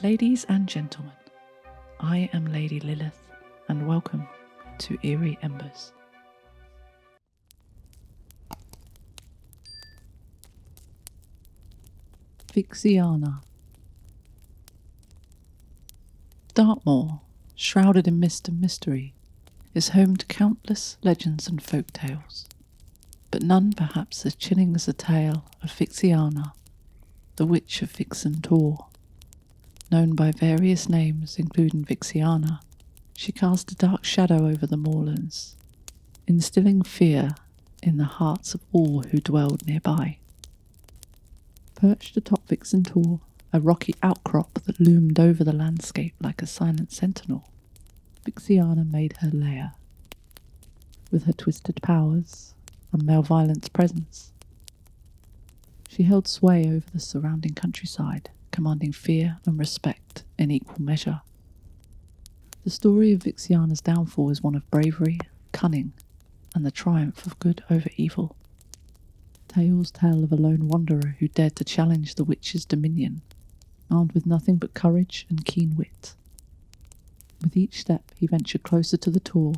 Ladies and gentlemen, I am Lady Lilith, and welcome to Eerie Embers. Vixiana. Dartmoor, shrouded in mist and mystery, is home to countless legends and folk tales, but none perhaps as chilling as the tale of Vixiana, the Witch of Vixen Tor. Known by various names including Vixiana, she cast a dark shadow over the moorlands, instilling fear in the hearts of all who dwelled nearby. Perched atop Vixen Tor, a rocky outcrop that loomed over the landscape like a silent sentinel, Vixiana made her lair. With her twisted powers and malevolent presence, she held sway over the surrounding countryside, commanding fear and respect in equal measure. The story of Vixiana's downfall is one of bravery, cunning, and the triumph of good over evil. Tales tell of a lone wanderer who dared to challenge the witch's dominion, armed with nothing but courage and keen wit. With each step he ventured closer to the Tor,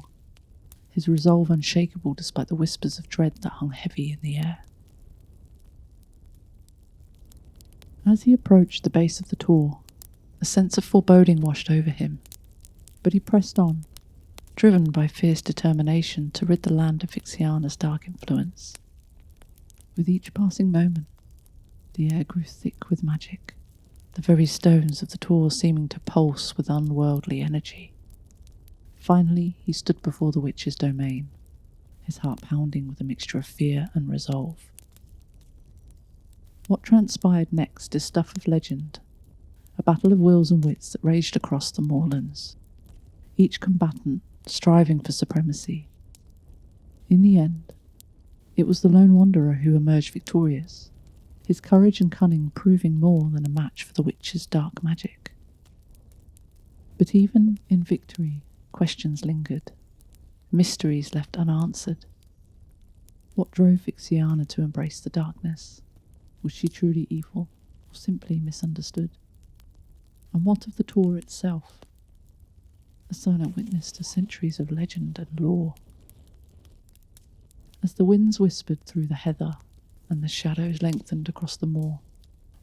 his resolve unshakable despite the whispers of dread that hung heavy in the air. As he approached the base of the Tor, a sense of foreboding washed over him, but he pressed on, driven by fierce determination to rid the land of Vixiana's dark influence. With each passing moment, the air grew thick with magic, the very stones of the Tor seeming to pulse with unworldly energy. Finally, he stood before the witch's domain, his heart pounding with a mixture of fear and resolve. What transpired next is stuff of legend, a battle of wills and wits that raged across the moorlands, each combatant striving for supremacy. In the end, it was the lone wanderer who emerged victorious, his courage and cunning proving more than a match for the witch's dark magic. But even in victory, questions lingered, mysteries left unanswered. What drove Vixiana to embrace the darkness? Was she truly evil, or simply misunderstood? And what of the Tor itself? A silent witness to centuries of legend and lore. As the winds whispered through the heather and the shadows lengthened across the moor,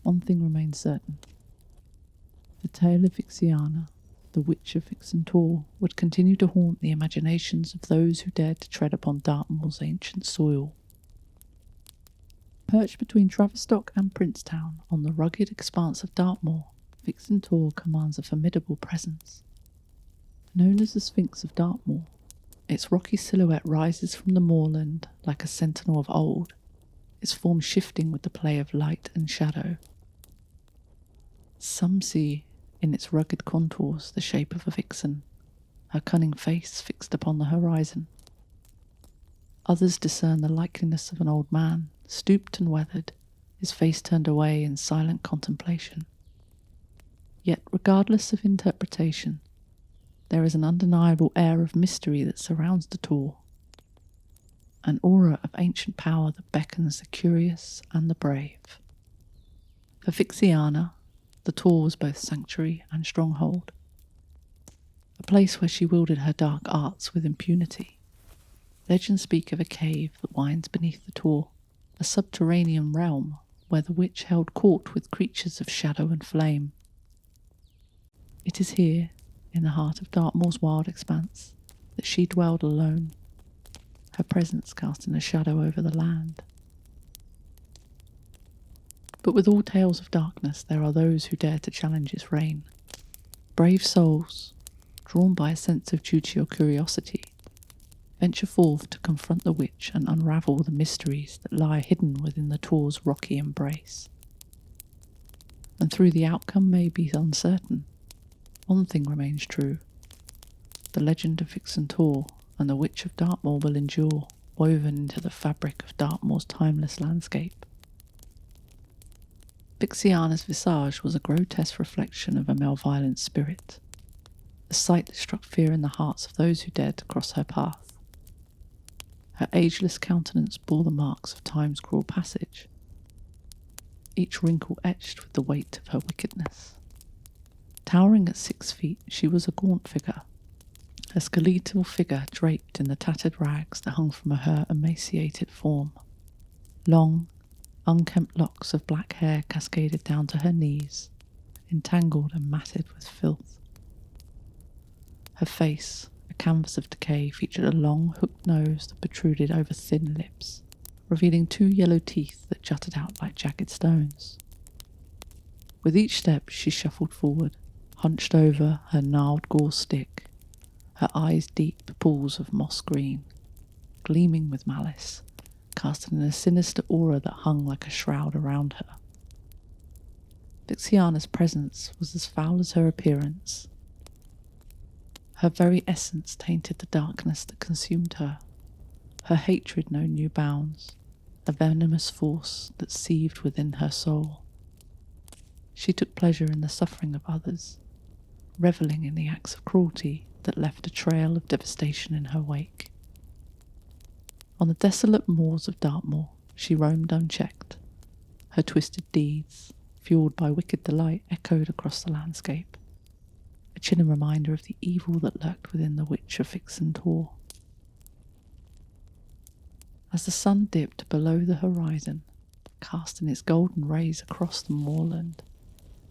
one thing remained certain. The tale of Vixiana, the Witch of Vixen Tor, would continue to haunt the imaginations of those who dared to tread upon Dartmoor's ancient soil. Perched between Tavistock and Princetown on the rugged expanse of Dartmoor, Vixen Tor commands a formidable presence. Known as the Sphinx of Dartmoor, its rocky silhouette rises from the moorland like a sentinel of old, its form shifting with the play of light and shadow. Some see in its rugged contours the shape of a vixen, her cunning face fixed upon the horizon. Others discern the likeliness of an old man, stooped and weathered, his face turned away in silent contemplation. Yet, regardless of interpretation, there is an undeniable air of mystery that surrounds the Tor, an aura of ancient power that beckons the curious and the brave. For Vixiana, the Tor was both sanctuary and stronghold, a place where she wielded her dark arts with impunity. Legends speak of a cave that winds beneath the Tor, a subterranean realm where the witch held court with creatures of shadow and flame. It is here, in the heart of Dartmoor's wild expanse, that she dwelled alone, her presence casting a shadow over the land. But with all tales of darkness, there are those who dare to challenge its reign. Brave souls, drawn by a sense of duty or curiosity, venture forth to confront the witch and unravel the mysteries that lie hidden within the Tor's rocky embrace. And though the outcome may be uncertain, one thing remains true. The legend of Vixen Tor and the Witch of Dartmoor will endure, woven into the fabric of Dartmoor's timeless landscape. Vixiana's visage was a grotesque reflection of a malevolent spirit, a sight that struck fear in the hearts of those who dared to cross her path. Her ageless countenance bore the marks of time's cruel passage, each wrinkle etched with the weight of her wickedness. Towering at 6 feet, she was a gaunt figure, a skeletal figure draped in the tattered rags that hung from her emaciated form. Long, unkempt locks of black hair cascaded down to her knees, entangled and matted with filth. Her face, a canvas of decay, featured a long, hooked nose that protruded over thin lips, revealing 2 yellow teeth that jutted out like jagged stones. With each step she shuffled forward, hunched over her gnarled gauze stick, her eyes deep pools of moss green, gleaming with malice, casting a sinister aura that hung like a shroud around her. Vixiana's presence was as foul as her appearance. Her very essence tainted the darkness that consumed her. Her hatred knew no bounds, a venomous force that seethed within her soul. She took pleasure in the suffering of others, revelling in the acts of cruelty that left a trail of devastation in her wake. On the desolate moors of Dartmoor, she roamed unchecked. Her twisted deeds, fueled by wicked delight, echoed across the landscape, a chilling reminder of the evil that lurked within the witch of Vixen Tor. As the sun dipped below the horizon, casting its golden rays across the moorland,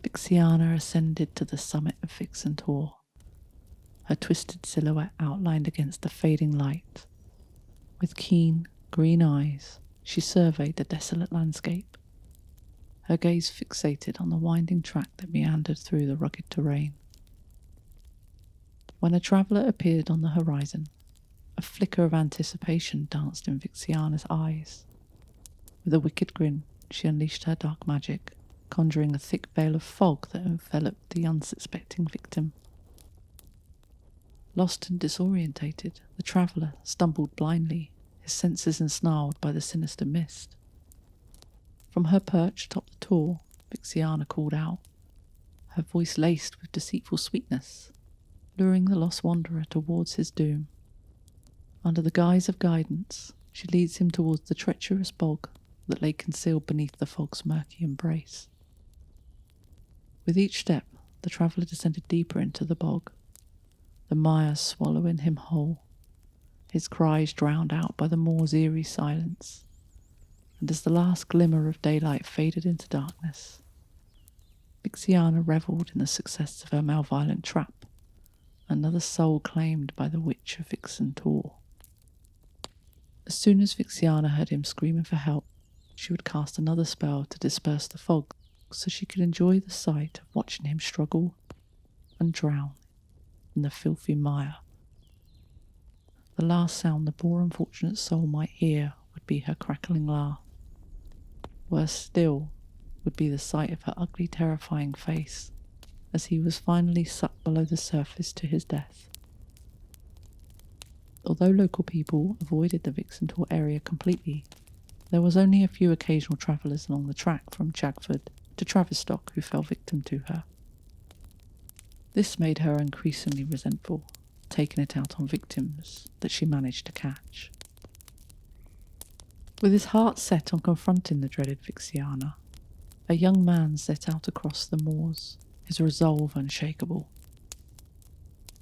Vixiana ascended to the summit of Vixen Tor, her twisted silhouette outlined against the fading light. With keen, green eyes, she surveyed the desolate landscape, her gaze fixated on the winding track that meandered through the rugged terrain. When a traveller appeared on the horizon, a flicker of anticipation danced in Vixiana's eyes. With a wicked grin, she unleashed her dark magic, conjuring a thick veil of fog that enveloped the unsuspecting victim. Lost and disorientated, the traveller stumbled blindly, his senses ensnarled by the sinister mist. From her perch atop the tor, Vixiana called out, her voice laced with deceitful sweetness, luring the lost wanderer towards his doom. Under the guise of guidance, she leads him towards the treacherous bog that lay concealed beneath the fog's murky embrace. With each step, the traveller descended deeper into the bog, the mire swallowing him whole, his cries drowned out by the moor's eerie silence. And as the last glimmer of daylight faded into darkness, Vixiana revelled in the success of her malevolent trap, another soul claimed by the witch of Vixen Tor. As soon as Vixiana heard him screaming for help, she would cast another spell to disperse the fog, so she could enjoy the sight of watching him struggle and drown in the filthy mire. The last sound the poor unfortunate soul might hear would be her crackling laugh. Worse still would be the sight of her ugly, terrifying face as he was finally sucked below the surface to his death. Although local people avoided the Vixen Tor area completely, there was only a few occasional travellers along the track from Chagford to Tavistock who fell victim to her. This made her increasingly resentful, taking it out on victims that she managed to catch. With his heart set on confronting the dreaded Vixiana, a young man set out across the moors, his resolve unshakable.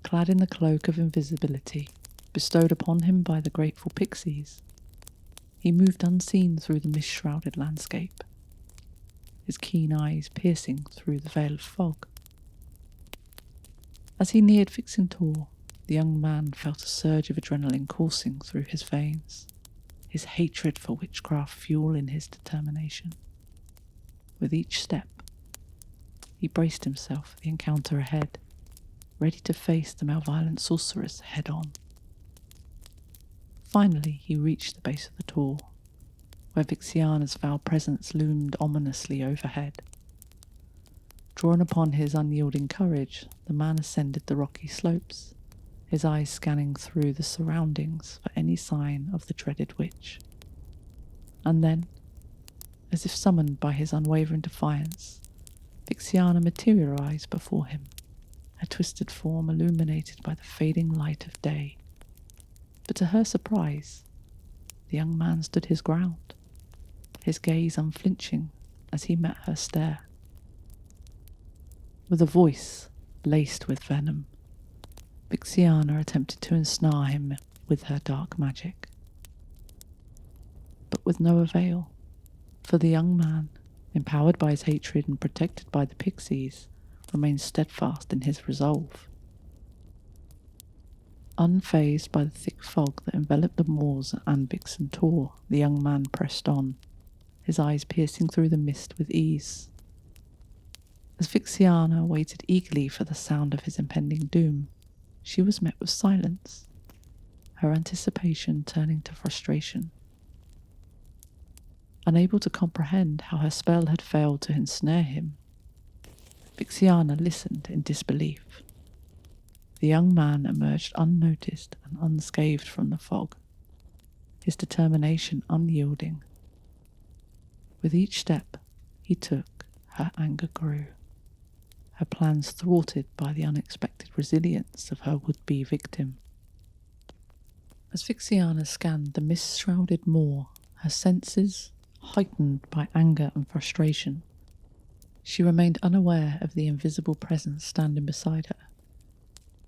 Clad in the cloak of invisibility bestowed upon him by the grateful pixies, he moved unseen through the mist-shrouded landscape, his keen eyes piercing through the veil of fog. As he neared Vixen Tor, the young man felt a surge of adrenaline coursing through his veins, his hatred for witchcraft fueling his determination. With each step, he braced himself for the encounter ahead, ready to face the malevolent sorceress head-on. Finally, he reached the base of the tor, where Vixiana's foul presence loomed ominously overhead. Drawn upon his unyielding courage, the man ascended the rocky slopes, his eyes scanning through the surroundings for any sign of the dreaded witch. And then, as if summoned by his unwavering defiance, Vixiana materialized before him, her twisted form illuminated by the fading light of day. But to her surprise, the young man stood his ground, his gaze unflinching as he met her stare. With a voice laced with venom. Vixiana attempted to ensnare him with her dark magic, but with no avail, for the young man, empowered by his hatred and protected by the pixies, remained steadfast in his resolve. Unfazed by the thick fog that enveloped the moors and Vixen Tor, the young man pressed on, his eyes piercing through the mist with ease. As Vixiana waited eagerly for the sound of his impending doom, she was met with silence, her anticipation turning to frustration. Unable to comprehend how her spell had failed to ensnare him, Vixiana listened in disbelief. The young man emerged unnoticed and unscathed from the fog, his determination unyielding. With each step he took, her anger grew, her plans thwarted by the unexpected resilience of her would-be victim. As Vixiana scanned the mist-shrouded moor, her senses heightened by anger and frustration, she remained unaware of the invisible presence standing beside her.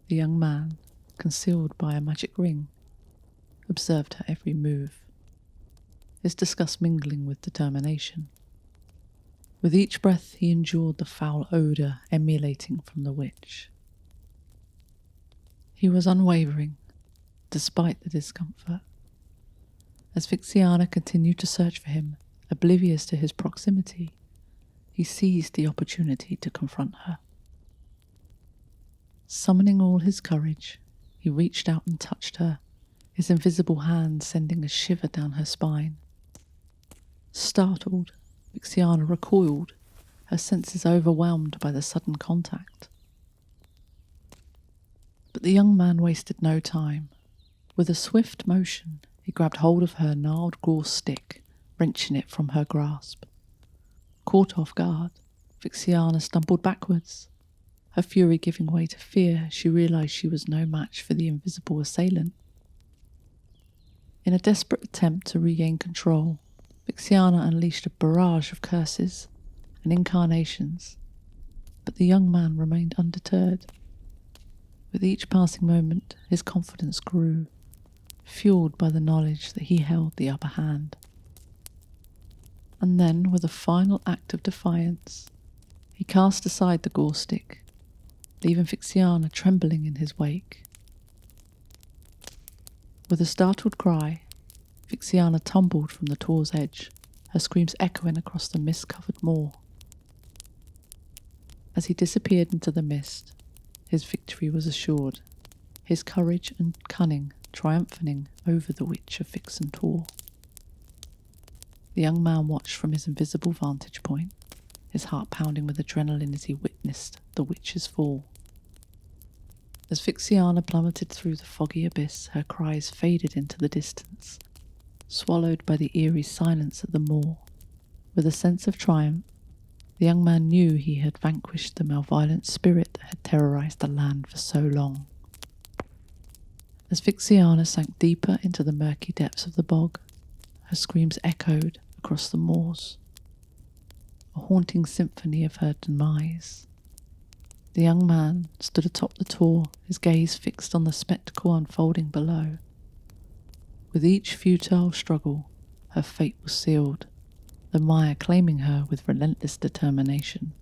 The young man, concealed by a magic ring, observed her every move, his disgust mingling with determination. With each breath he endured the foul odour emanating from the witch. He was unwavering, despite the discomfort. As Vixiana continued to search for him, oblivious to his proximity, he seized the opportunity to confront her. Summoning all his courage, he reached out and touched her, his invisible hand sending a shiver down her spine. Startled, Vixiana recoiled, her senses overwhelmed by the sudden contact. But the young man wasted no time. With a swift motion, he grabbed hold of her gnarled gorse stick, wrenching it from her grasp. Caught off guard, Vixiana stumbled backwards. Her fury giving way to fear, she realized she was no match for the invisible assailant. In a desperate attempt to regain control, Vixiana unleashed a barrage of curses and incarnations, but the young man remained undeterred. With each passing moment, his confidence grew, fueled by the knowledge that he held the upper hand. And then, with a final act of defiance, he cast aside the gore stick, leaving Vixiana trembling in his wake. With a startled cry, Vixiana tumbled from the Tor's edge, her screams echoing across the mist-covered moor. As he disappeared into the mist, his victory was assured, his courage and cunning triumphing over the witch of Vixen Tor. The young man watched from his invisible vantage point, his heart pounding with adrenaline as he witnessed the witch's fall. As Vixiana plummeted through the foggy abyss, her cries faded into the distance, swallowed by the eerie silence of the moor. With a sense of triumph, the young man knew he had vanquished the malevolent spirit that had terrorized the land for so long. As Vixiana sank deeper into the murky depths of the bog, her screams echoed across the moors, a haunting symphony of her demise. The young man stood atop the Tor, his gaze fixed on the spectacle unfolding below. With each futile struggle, her fate was sealed, the mire claiming her with relentless determination.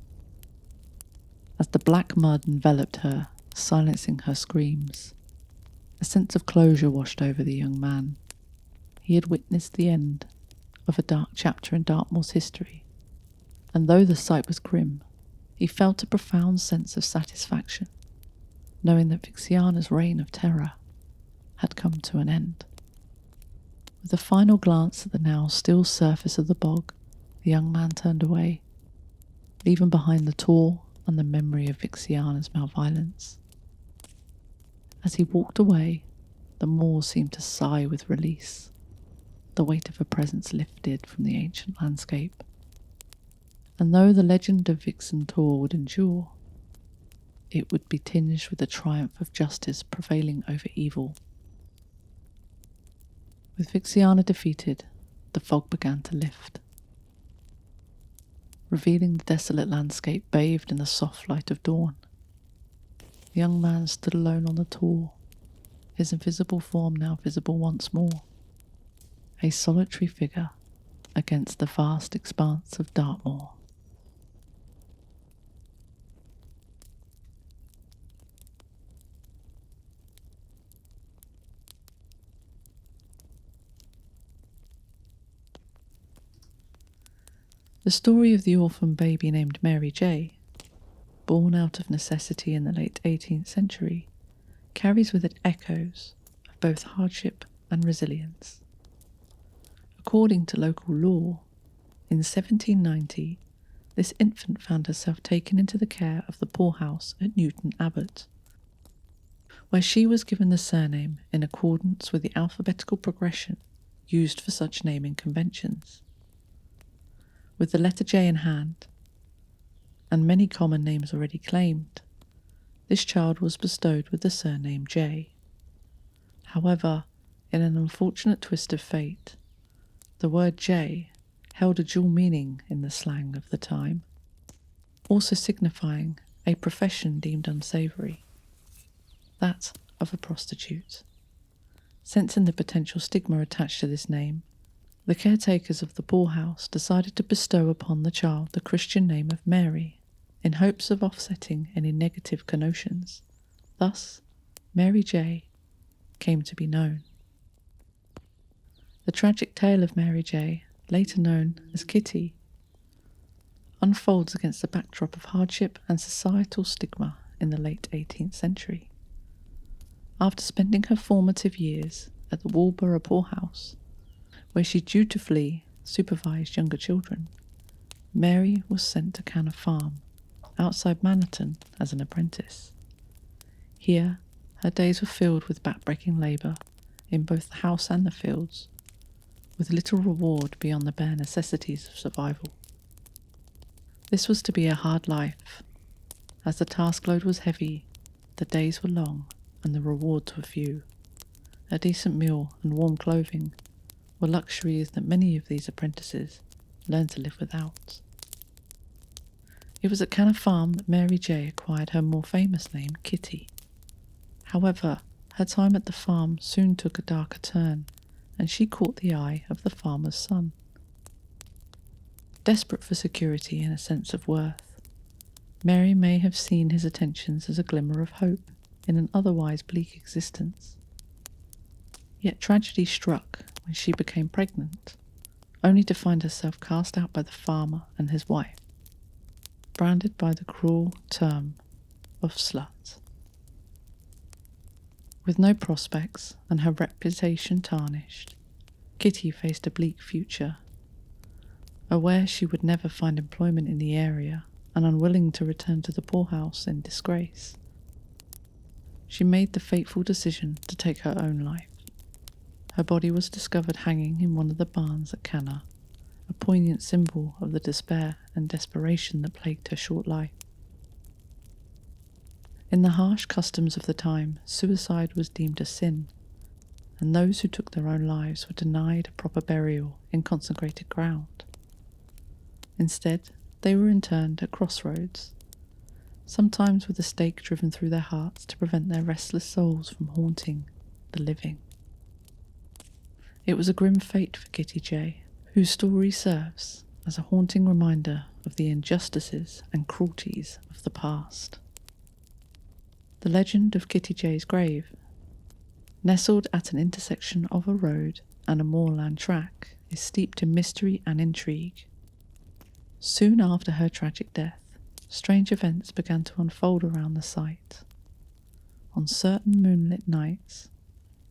As the black mud enveloped her, silencing her screams, a sense of closure washed over the young man. He had witnessed the end of a dark chapter in Dartmoor's history, and though the sight was grim, he felt a profound sense of satisfaction, knowing that Vixiana's reign of terror had come to an end. With a final glance at the now still surface of the bog, the young man turned away, leaving behind the Tor and the memory of Vixiana's malviolence. As he walked away, the moor seemed to sigh with release. The weight of her presence lifted from the ancient landscape. And though the legend of Vixen Tor would endure, it would be tinged with the triumph of justice prevailing over evil. With Vixiana defeated, the fog began to lift, revealing the desolate landscape bathed in the soft light of dawn. The young man stood alone on the tor, his invisible form now visible once more, a solitary figure against the vast expanse of Dartmoor. The story of the orphan baby named Mary J., born out of necessity in the late 18th century, carries with it echoes of both hardship and resilience. According to local law, in 1790, this infant found herself taken into the care of the poorhouse at Newton Abbot, where she was given the surname in accordance with the alphabetical progression used for such naming conventions. With the letter J in hand, and many common names already claimed, this child was bestowed with the surname J. However, in an unfortunate twist of fate, the word J held a dual meaning in the slang of the time, also signifying a profession deemed unsavoury, that of a prostitute. Sensing the potential stigma attached to this name, the caretakers of the poorhouse decided to bestow upon the child the Christian name of Mary, in hopes of offsetting any negative connotations. Thus, Mary J. came to be known. The tragic tale of Mary J., later known as Kitty, unfolds against a backdrop of hardship and societal stigma in the late 18th century. After spending her formative years at the Walborough poorhouse, where she dutifully supervised younger children, Mary was sent to Canna Farm, outside Manhattan, as an apprentice. Here, her days were filled with backbreaking labour in both the house and the fields, with little reward beyond the bare necessities of survival. This was to be a hard life, as the task load was heavy, the days were long, and the rewards were few. A decent meal and warm clothing were luxuries that many of these apprentices learned to live without. It was at Canna Farm that Mary J. acquired her more famous name, Kitty. However, her time at the farm soon took a darker turn, and she caught the eye of the farmer's son. Desperate for security and a sense of worth, Mary may have seen his attentions as a glimmer of hope in an otherwise bleak existence. Yet tragedy struck when she became pregnant, only to find herself cast out by the farmer and his wife, branded by the cruel term of slut. With no prospects and her reputation tarnished, Kitty faced a bleak future. Aware she would never find employment in the area and unwilling to return to the poorhouse in disgrace, she made the fateful decision to take her own life. Her body was discovered hanging in one of the barns at Canna, a poignant symbol of the despair and desperation that plagued her short life. In the harsh customs of the time, suicide was deemed a sin, and those who took their own lives were denied a proper burial in consecrated ground. Instead, they were interned at crossroads, sometimes with a stake driven through their hearts to prevent their restless souls from haunting the living. It was a grim fate for Kitty J., whose story serves as a haunting reminder of the injustices and cruelties of the past. The legend of Kitty J.'s grave, nestled at an intersection of a road and a moorland track, is steeped in mystery and intrigue. Soon after her tragic death, strange events began to unfold around the site. On certain moonlit nights,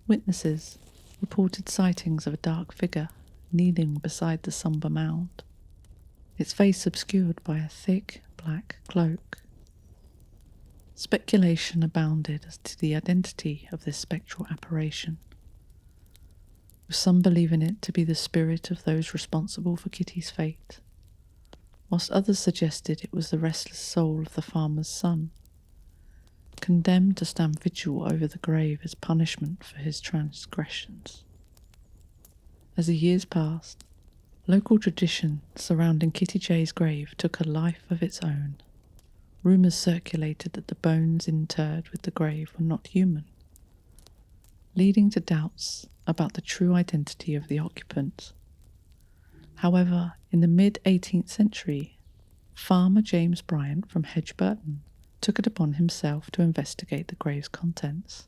witnesses reported sightings of a dark figure kneeling beside the sombre mound, its face obscured by a thick black cloak. Speculation abounded as to the identity of this spectral apparition, with some believing it to be the spirit of those responsible for Kitty's fate, whilst others suggested it was the restless soul of the farmer's son, condemned to stand vigil over the grave as punishment for his transgressions. As the years passed, local tradition surrounding Kitty J.'s grave took a life of its own, rumours circulated that the bones interred with the grave were not human, leading to doubts about the true identity of the occupants. However, in the mid-18th century, farmer James Bryant from Hedgeburton took it upon himself to investigate the grave's contents.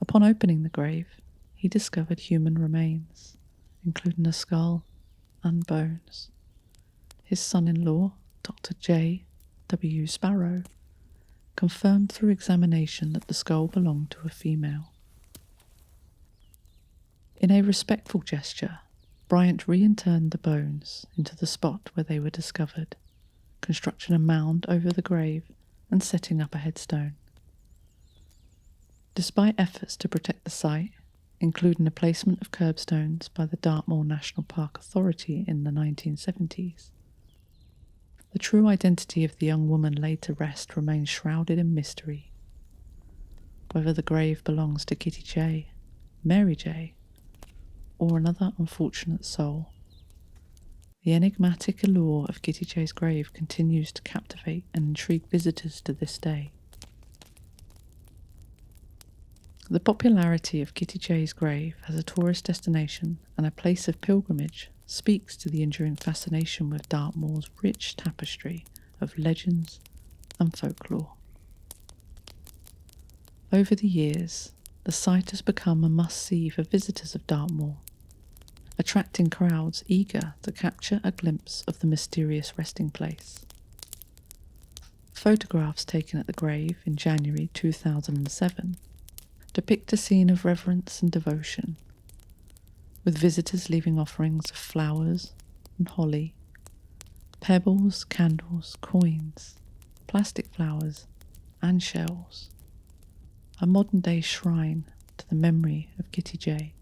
Upon opening the grave, he discovered human remains, including a skull and bones. His son-in-law, Dr. J. W. Sparrow, confirmed through examination that the skull belonged to a female. In a respectful gesture, Bryant reinterred the bones into the spot where they were discovered, constructing a mound over the grave and setting up a headstone. Despite efforts to protect the site, including the placement of curbstones by the Dartmoor National Park Authority in the 1970s, the true identity of the young woman laid to rest remains shrouded in mystery. Whether the grave belongs to Kitty J, Mary J, or another unfortunate soul, the enigmatic allure of Kitty J's grave continues to captivate and intrigue visitors to this day. The popularity of Kitty J's grave as a tourist destination and a place of pilgrimage speaks to the enduring fascination with Dartmoor's rich tapestry of legends and folklore. Over the years, the site has become a must-see for visitors of Dartmoor, attracting crowds eager to capture a glimpse of the mysterious resting place. Photographs taken at the grave in January 2007 depict a scene of reverence and devotion, with visitors leaving offerings of flowers and holly, pebbles, candles, coins, plastic flowers, and shells, a modern-day shrine to the memory of Kitty J.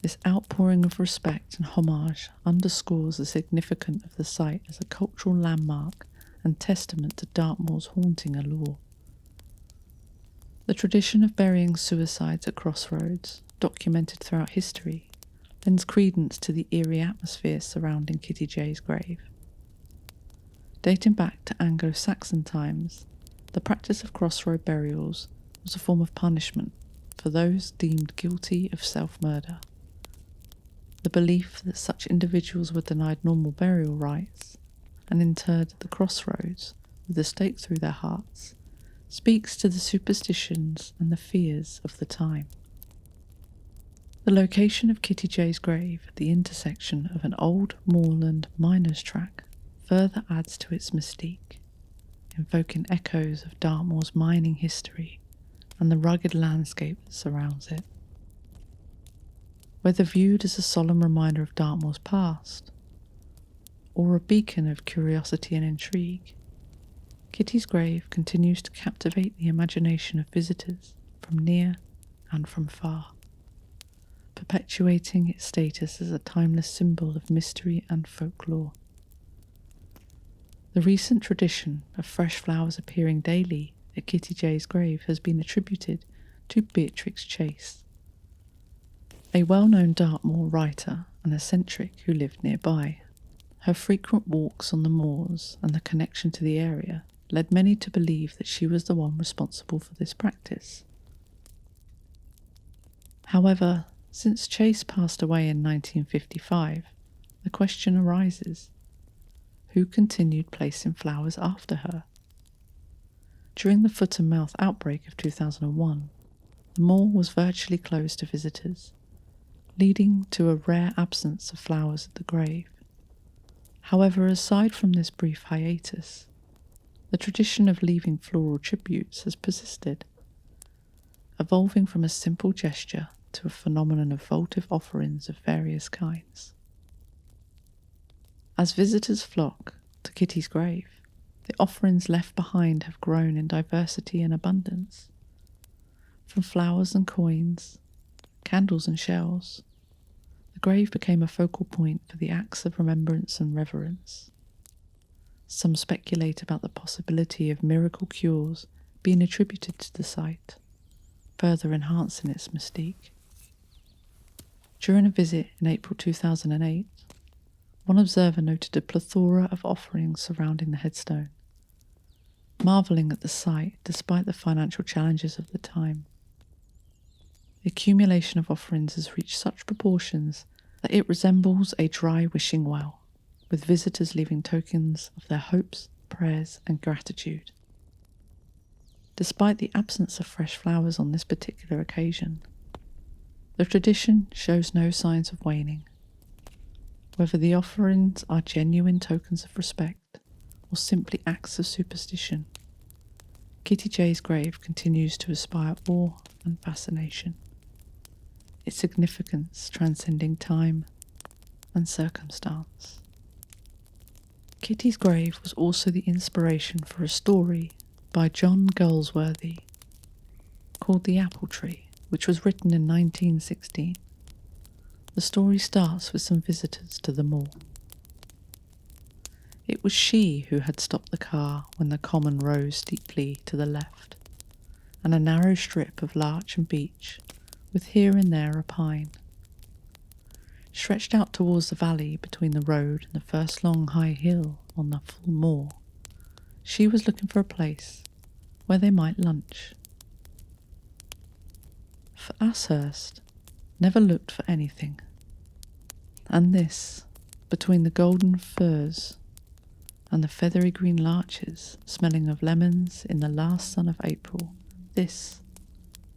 This outpouring of respect and homage underscores the significance of the site as a cultural landmark and testament to Dartmoor's haunting allure. The tradition of burying suicides at crossroads, documented throughout history, lends credence to the eerie atmosphere surrounding Kitty J's grave. Dating back to Anglo-Saxon times, the practice of crossroad burials was a form of punishment for those deemed guilty of self-murder. The belief that such individuals were denied normal burial rites and interred at the crossroads with a stake through their hearts speaks to the superstitions and the fears of the time. The location of Kitty J's grave at the intersection of an old moorland miners' track further adds to its mystique, invoking echoes of Dartmoor's mining history and the rugged landscape that surrounds it. Whether viewed as a solemn reminder of Dartmoor's past, or a beacon of curiosity and intrigue, Kitty's grave continues to captivate the imagination of visitors from near and from far, perpetuating its status as a timeless symbol of mystery and folklore. The recent tradition of fresh flowers appearing daily at Kitty J's grave has been attributed to Beatrix Chase, a well-known Dartmoor writer and eccentric who lived nearby. Her frequent walks on the moors and the connection to the area led many to believe that she was the one responsible for this practice. However, since Chase passed away in 1955, the question arises: who continued placing flowers after her? During the foot and mouth outbreak of 2001, the moor was virtually closed to visitors, leading to a rare absence of flowers at the grave. However, aside from this brief hiatus, the tradition of leaving floral tributes has persisted, evolving from a simple gesture to a phenomenon of votive offerings of various kinds. As visitors flock to Kitty's grave, the offerings left behind have grown in diversity and abundance. From flowers and coins, candles and shells, the grave became a focal point for the acts of remembrance and reverence. Some speculate about the possibility of miracle cures being attributed to the site, further enhancing its mystique. During a visit in April 2008, One observer noted a plethora of offerings surrounding the headstone, marvelling at the sight despite the financial challenges of the time. The accumulation of offerings has reached such proportions that it resembles a dry wishing well, with visitors leaving tokens of their hopes, prayers, and gratitude. Despite the absence of fresh flowers on this particular occasion, the tradition shows no signs of waning. Whether the offerings are genuine tokens of respect or simply acts of superstition, Kitty J's grave continues to inspire awe and fascination, its significance transcending time and circumstance. Kitty's grave was also the inspiration for a story by John Galsworthy called The Apple Tree, which was written in 1916. The story starts with some visitors to the moor. It was she who had stopped the car when the common rose steeply to the left, and a narrow strip of larch and beech, with here and there a pine. Stretched out towards the valley between the road and the first long high hill on the full moor, she was looking for a place where they might lunch. For Ashurst never looked for anything, and this, between the golden firs and the feathery green larches smelling of lemons in the last sun of April, this,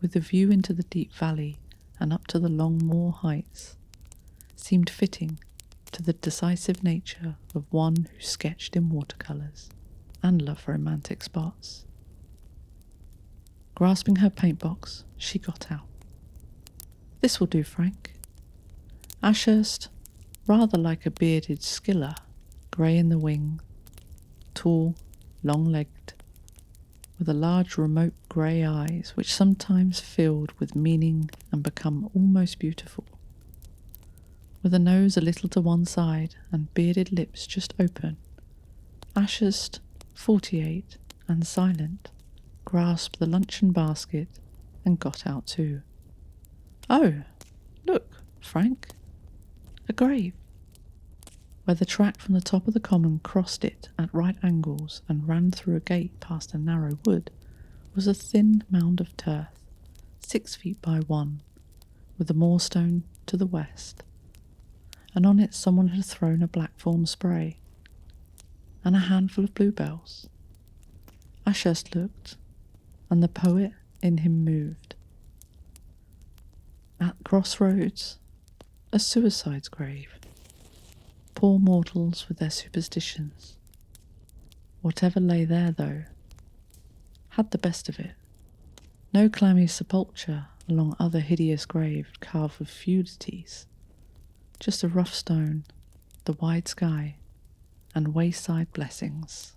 with the view into the deep valley and up to the long moor heights, seemed fitting to the decisive nature of one who sketched in watercolours and loved romantic spots. Grasping her paintbox, she got out. "This will do, Frank." Ashurst, rather like a bearded skiller, grey in the wing, tall, long-legged, with a large remote grey eyes which sometimes filled with meaning and become almost beautiful, with a nose a little to one side and bearded lips just open. Ashurst, 48 and silent, grasped the luncheon basket and got out too. "Oh, look, Frank, a grave." Where the track from the top of the common crossed it at right angles and ran through a gate past a narrow wood was a thin mound of turf, 6 feet by 1, with the moorstone to the west, and on it someone had thrown a blackthorn spray and a handful of bluebells. Ashurst looked, and the poet in him moved. At crossroads, a suicide's grave. Poor mortals with their superstitions. Whatever lay there, though, had the best of it. No clammy sepulchre along other hideous graves carved with feudities. Just a rough stone, the wide sky, and wayside blessings.